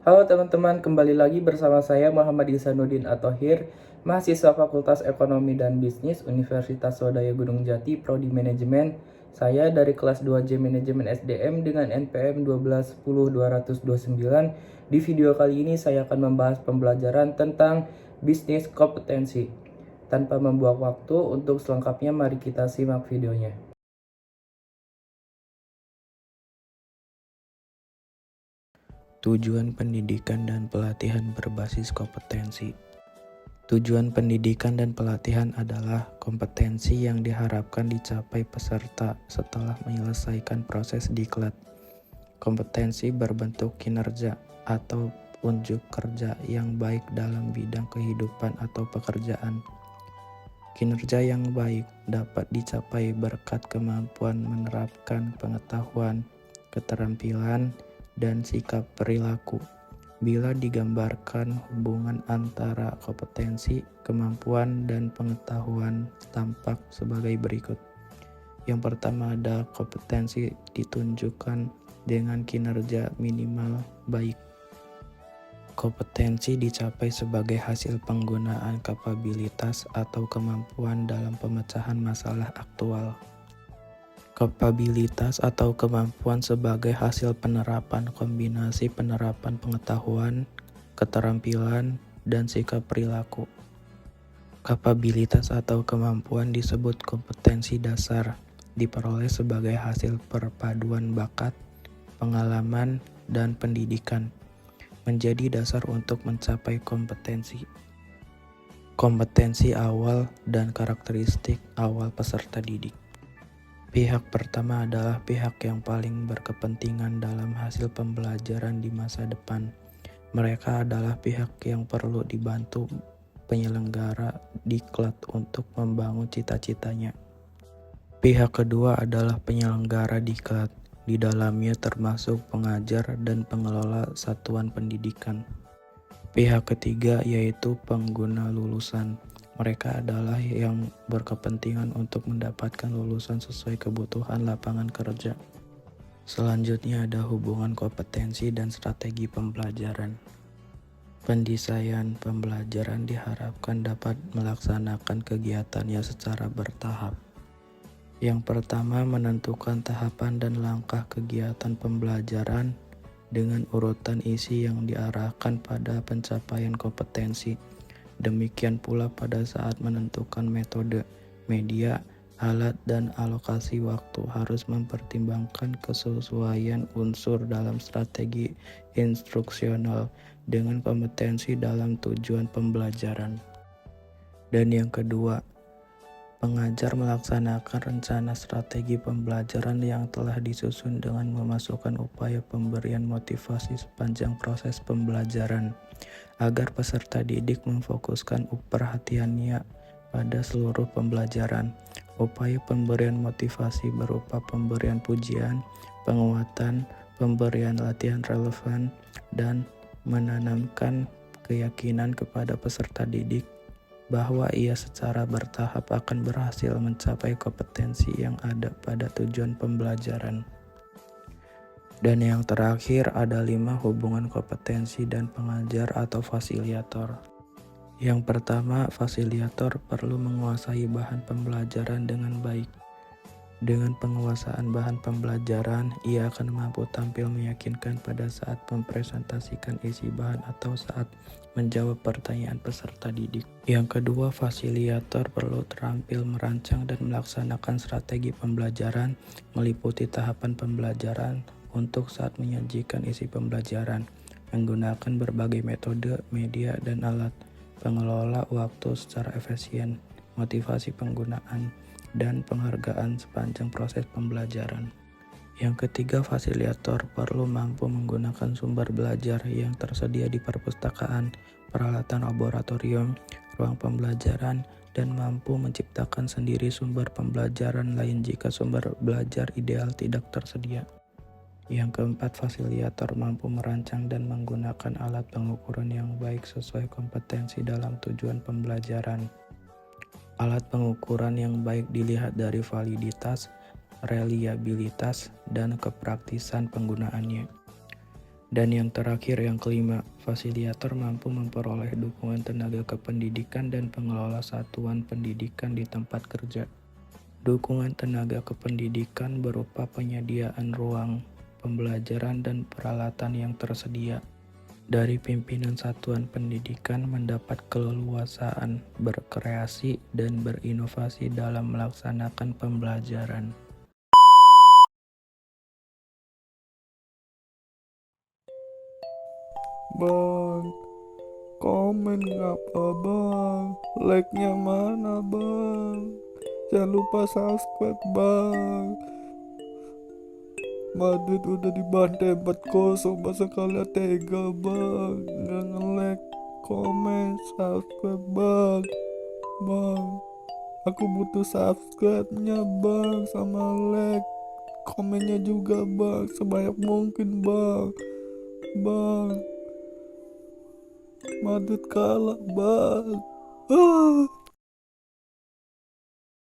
Halo teman-teman, kembali lagi bersama saya Muhammad Ihsanuddin Athohir, mahasiswa Fakultas Ekonomi dan Bisnis Universitas Swadaya Gunung Jati, Prodi Manajemen. Saya dari kelas 2J Manajemen SDM dengan NPM 1210229. Di video kali ini saya akan membahas pembelajaran tentang bisnis kompetensi. Tanpa membuang waktu, untuk selengkapnya mari kita simak videonya. Tujuan pendidikan dan pelatihan berbasis kompetensi. Tujuan pendidikan dan pelatihan adalah kompetensi yang diharapkan dicapai peserta setelah menyelesaikan proses diklat. Kompetensi berbentuk kinerja atau unjuk kerja yang baik dalam bidang kehidupan atau pekerjaan. Kinerja yang baik dapat dicapai berkat kemampuan menerapkan pengetahuan, keterampilan, dan sikap perilaku. Bila digambarkan hubungan antara kompetensi, kemampuan, dan pengetahuan tampak sebagai berikut. Yang pertama ada kompetensi ditunjukkan dengan kinerja minimal baik. Kompetensi dicapai sebagai hasil penggunaan kapabilitas atau kemampuan dalam pemecahan masalah aktual. Kapabilitas atau kemampuan sebagai hasil penerapan kombinasi penerapan pengetahuan, keterampilan, dan sikap perilaku. Kapabilitas atau kemampuan disebut kompetensi dasar, diperoleh sebagai hasil perpaduan bakat, pengalaman, dan pendidikan, menjadi dasar untuk mencapai kompetensi. Kompetensi awal dan karakteristik awal peserta didik. Pihak pertama adalah pihak yang paling berkepentingan dalam hasil pembelajaran di masa depan. Mereka adalah pihak yang perlu dibantu penyelenggara diklat untuk membangun cita-citanya. Pihak kedua adalah penyelenggara diklat. Di dalamnya termasuk pengajar dan pengelola satuan pendidikan. Pihak ketiga yaitu pengguna lulusan. Mereka adalah yang berkepentingan untuk mendapatkan lulusan sesuai kebutuhan lapangan kerja. Selanjutnya ada hubungan kompetensi dan strategi pembelajaran. Pendesain pembelajaran diharapkan dapat melaksanakan kegiatannya secara bertahap. Yang pertama, menentukan tahapan dan langkah kegiatan pembelajaran dengan urutan isi yang diarahkan pada pencapaian kompetensi. Demikian pula pada saat menentukan metode, media, alat, dan alokasi waktu harus mempertimbangkan kesesuaian unsur dalam strategi instruksional dengan kompetensi dalam tujuan pembelajaran. Dan yang kedua, pengajar melaksanakan rencana strategi pembelajaran yang telah disusun dengan memasukkan upaya pemberian motivasi sepanjang proses pembelajaran, agar peserta didik memfokuskan perhatiannya pada seluruh pembelajaran. Upaya pemberian motivasi berupa pemberian pujian, penguatan, pemberian latihan relevan, dan menanamkan keyakinan kepada peserta didik bahwa ia secara bertahap akan berhasil mencapai kompetensi yang ada pada tujuan pembelajaran. Dan yang terakhir ada 5 hubungan kompetensi dan pengajar atau fasilitator. Yang pertama, fasilitator perlu menguasai bahan pembelajaran dengan baik. Dengan penguasaan bahan pembelajaran, ia akan mampu tampil meyakinkan pada saat mempresentasikan isi bahan atau saat menjawab pertanyaan peserta didik. Yang kedua, fasilitator perlu terampil merancang dan melaksanakan strategi pembelajaran, meliputi tahapan pembelajaran untuk saat menyajikan isi pembelajaran, menggunakan berbagai metode, media, dan alat, pengelola waktu secara efisien, motivasi penggunaan, dan penghargaan sepanjang proses pembelajaran. Yang ketiga, fasilitator perlu mampu menggunakan sumber belajar yang tersedia di perpustakaan, peralatan laboratorium, ruang pembelajaran, dan mampu menciptakan sendiri sumber pembelajaran lain jika sumber belajar ideal tidak tersedia. Yang keempat, fasilitator mampu merancang dan menggunakan alat pengukuran yang baik sesuai kompetensi dalam tujuan pembelajaran. Alat pengukuran yang baik dilihat dari validitas, reliabilitas, dan kepraktisan penggunaannya. Dan yang terakhir, yang kelima, fasilitator mampu memperoleh dukungan tenaga kependidikan dan pengelola satuan pendidikan di tempat kerja. Dukungan tenaga kependidikan berupa penyediaan ruang pembelajaran dan peralatan yang tersedia. Dari pimpinan satuan pendidikan mendapat keleluasaan berkreasi dan berinovasi dalam melaksanakan pembelajaran. Bang, komen ngapa bang? Like-nya mana bang? Jangan lupa subscribe bang. Madrid udah dibantai 4-0, masa kalian tega bang? Nggak nge-like, komen, subscribe bang. Bang, aku butuh subscribe-nya bang, sama like, komennya juga bang, sebanyak mungkin bang. Bang, Madrid kalah bang.